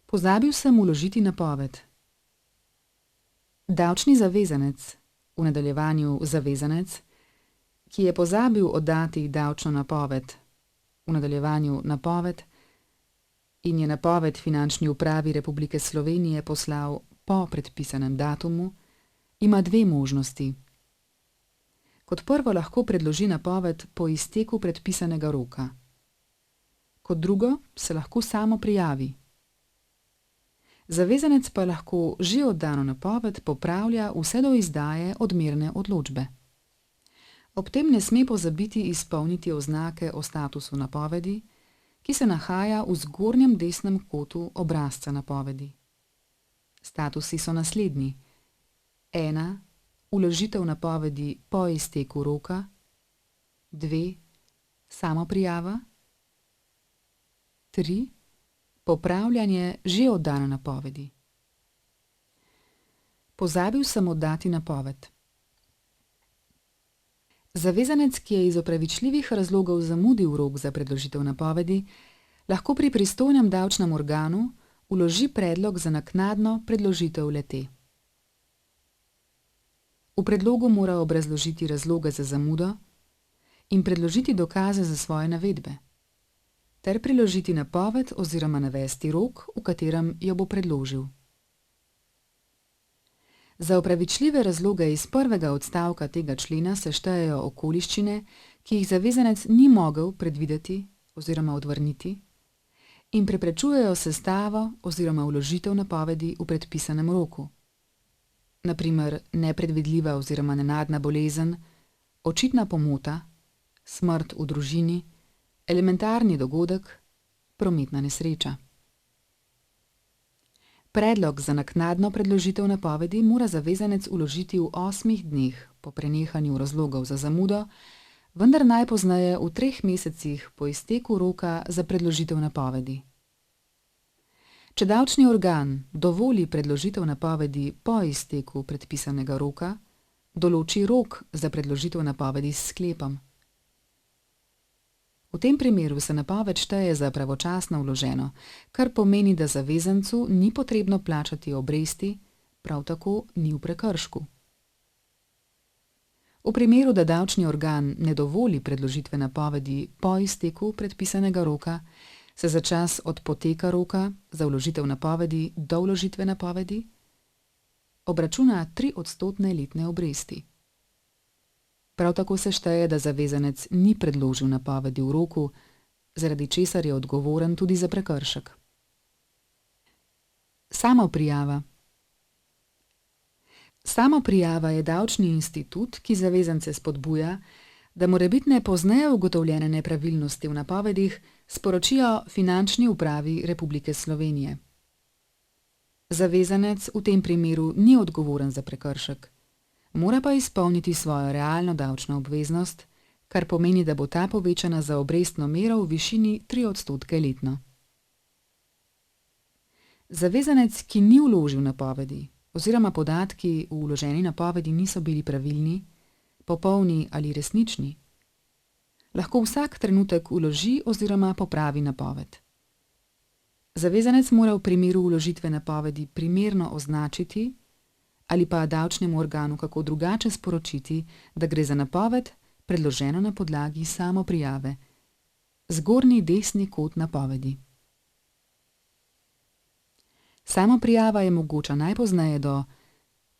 Pozabil sem vložiti napoved. Davčni zavezanec, v nadaljevanju zavezanec, ki je pozabil oddati davčno napoved, v nadaljevanju napoved, in je napoved Finančni upravi Republike Slovenije poslal po predpisanem datumu, ima dve možnosti. Kot prvo lahko predloži napoved po izteku predpisanega roka. Kot drugo se lahko samo prijavi. Zavezanec pa lahko že oddano napoved popravlja vse do izdaje odmerne odločbe. Ob tem ne sme pozabiti izpolniti oznake o statusu napovedi, ki se nahaja v zgornjem desnem kotu obrazca napovedi. Statusi so naslednji: 1. Vložitev napovedi po izteku roka. 2. Samoprijava. 3. Popravljanje že oddane napovedi. Pozabil sem oddati napoved. Zavezanec, ki je iz opravičljivih razlogov zamudil rok za predložitev napovedi, lahko pri pristojnem davčnem organu vloži predlog za naknadno predložitev le-te. V predlogu mora obrazložiti razloge za zamudo in predložiti dokaze za svoje navedbe, ter priložiti napoved oziroma navesti rok, v katerem jo bo predložil. Za opravičljive razloge iz prvega odstavka tega člena se štejejo okoliščine, ki jih zavezanec ni mogel predvideti oziroma odvrniti in preprečujejo sestavo oziroma vložitev napovedi v predpisanem roku. Na primer nepredvidljiva oziroma nenadna bolezen, očitna pomota, smrt v družini, elementarni dogodek, prometna nesreča. Predlog za naknadno predložitev napovedi mora zavezanec vložiti v 8 dneh po prenehanju razlogov za zamudo, vendar najpozneje v 3 mesecih po izteku roka za predložitev napovedi. Če davčni organ dovoli predložitev napovedi po izteku predpisanega roka, določi rok za predložitev napovedi s sklepom. V tem primeru se napoved šteje za pravočasno vloženo, kar pomeni, da zavezancu ni potrebno plačati obresti, prav tako ni v prekršku. V primeru, da davčni organ ne dovoli predložitve napovedi po izteku predpisanega roka, se za čas od poteka roka za vložitev napovedi do vložitve napovedi obračuna 3% letne obresti. Prav tako se šteje, da zavezanec ni predložil napovedi v roku, zaradi česar je odgovoren tudi za prekršek. Samoprijava. Samoprijava je davčni institut, ki zavezance spodbuja, da morebitne pozneje ugotovljene nepravilnosti v napovedih sporočijo Finančni upravi Republike Slovenije. Zavezanec v tem primeru ni odgovoren za prekršek, mora pa izpolniti svojo realno davčno obveznost, kar pomeni, da bo ta povečana za obrestno mero v višini 3% letno. Zavezanec, ki ni vložil napovedi oziroma podatki v vloženi napovedi niso bili pravilni, popolni ali resnični, lahko vsak trenutek vloži oziroma popravi napoved. Zavezanec mora v primeru vložitve napovedi primerno označiti ali pa davčnemu organu kako drugače sporočiti, da gre za napoved, predloženo na podlagi samoprijave. Zgornji desni kot napovedi. Samoprijava je mogoča najpozneje do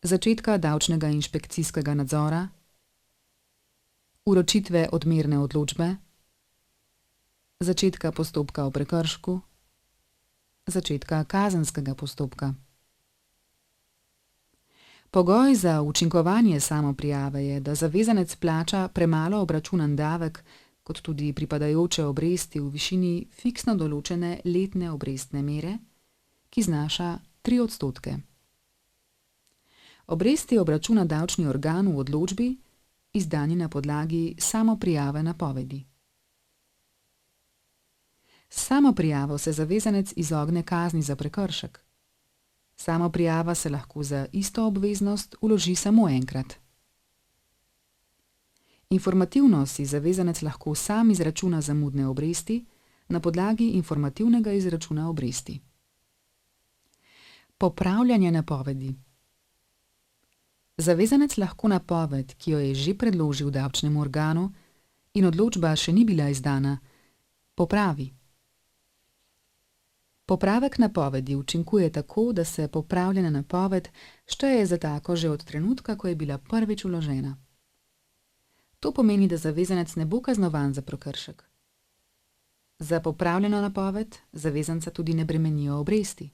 začetka davčnega inšpekcijskega nadzora, vročitve odmerne odločbe, začetka postopka o prekršku, začetka kazenskega postopka. Pogoj za učinkovanje samoprijave je, da zavezanec plača premalo obračunan davek, kot tudi pripadajoče obresti v višini fiksno določene letne obrestne mere, ki znaša 3%. Obresti obračuna davčni organ v odločbi, izdani na podlagi samoprijave napovedi. S samoprijavo se zavezanec izogne kazni za prekršek. Samoprijava se lahko za isto obveznost vloži samo enkrat. Informativno si zavezanec lahko sam izračuna zamudne obresti na podlagi informativnega izračuna obresti. Popravljanje napovedi. Zavezanec lahko napoved, ki jo je že predložil davčnemu organu in odločba še ni bila izdana, popravi. Popravek napovedi učinkuje tako, da se popravljena napoved šteje za tako že od trenutka, ko je bila prvič vložena. To pomeni, da zavezanec ne bo kaznovan za prekršek. Za popravljeno napoved zavezanca tudi ne bremenijo obresti.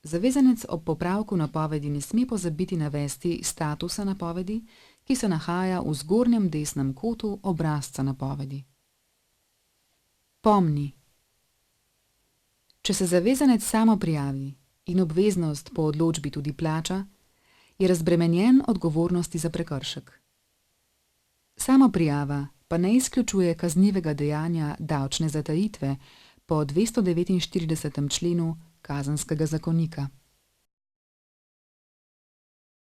Zavezanec ob popravku napovedi ne sme pozabiti navesti statusa napovedi, ki se nahaja v zgornjem desnem kotu obrazca napovedi. Pomni. Če se zavezanec samo prijavi in obveznost po odločbi tudi plača, je razbremenjen odgovornosti za prekršek. Samo prijava pa ne izključuje kaznivega dejanja davčne zatajitve po 249. členu Kazenskega zakonika.